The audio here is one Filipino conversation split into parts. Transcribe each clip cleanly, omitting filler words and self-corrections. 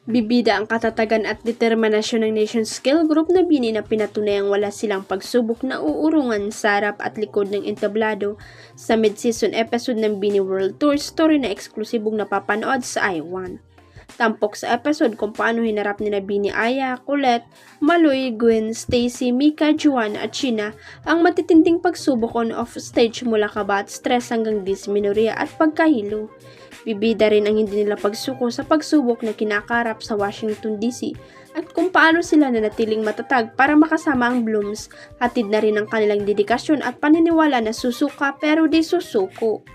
Bibida ang katatagan at determinasyon ng Nation Skill Group na Bini na pinatunayang wala silang pagsubok na uurungan sa harap at likod ng entablado sa mid-season episode ng Bini World Tour story na eksklusibong napapanood sa iWant. Tampok sa episode kung paano hinarap ni Bini Aya, Colette, Maloy, Gwen, Stacy, Mika, Juan at China ang matitinding pagsubok on off stage mula kaba at stress hanggang dysmenorrhea at pagkahilo. Bibida rin ang hindi nila pagsuko sa pagsubok na kinakarap sa Washington DC at kung paano sila nanatiling matatag para makasama ang Blooms, hatid na rin ang kanilang dedikasyon at paniniwala na susuka pero di susuko.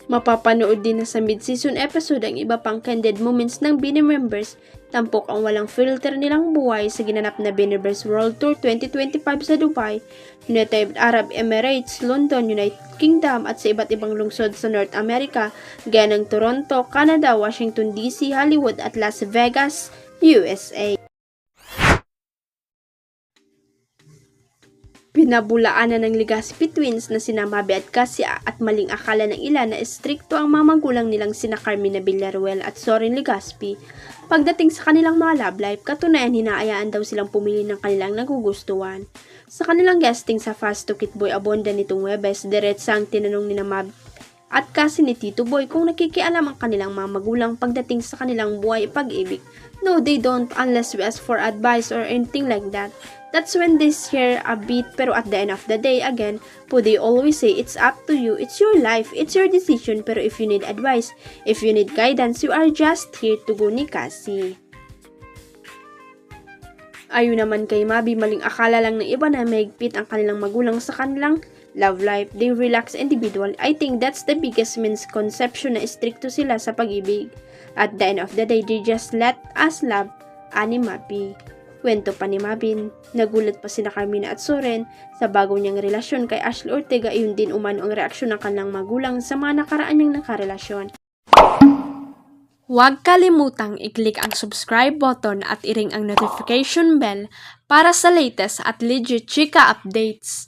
Mapapanood din na sa mid-season episode ang iba pang candid moments ng Bini members, tampok ang walang filter nilang buhay sa ginanap na Biniverse World Tour 2025 sa Dubai, United Arab Emirates, London, United Kingdom at sa iba't ibang lungsod sa North America, gaya ng Toronto, Canada, Washington DC, Hollywood at Las Vegas, USA. Pinabulaanan ng Legaspi twins na sina Mabe at Cassia at maling akala ng ilan na estrikto ang mga magulang nilang sina Carmina Villaruel at Soren Legaspi. Pagdating sa kanilang mga love life, katunayan hinaayaan daw silang pumili ng kanilang nagugustuhan. Sa kanilang guesting sa Fast to Kit Boy Abonda nitong Webes, diretsang tinanong ni Mabe at kasi ni Tito Boy kung nakikialam ang kanilang mga magulang pagdating sa kanilang buhay pag-ibig. No, they don't unless we ask for advice or anything like that. That's when they share a bit, pero at the end of the day, again, they always say, it's up to you, it's your life, it's your decision, pero if you need advice, if you need guidance, you are just here to go ni Cassie. Ayon naman kay Mabi, maling akala lang ng iba na mahigpit ang kanilang magulang sa kanilang love life, they relax individual. I think that's the biggest misconception na istrikto sila sa pag-ibig. At the end of the day, they just let us love, ani Mabi. Kwento pa ni Mabin, nagulat pa sina Carmina at Soren sa bago niyang relasyon kay Ashley Ortega, iyon din umano ang reaksyon ng kanilang magulang sa mga nakaraan niyang nakarelasyon. Huwag kalimutang i-click ang subscribe button at i-ring ang notification bell para sa latest at legit chika updates.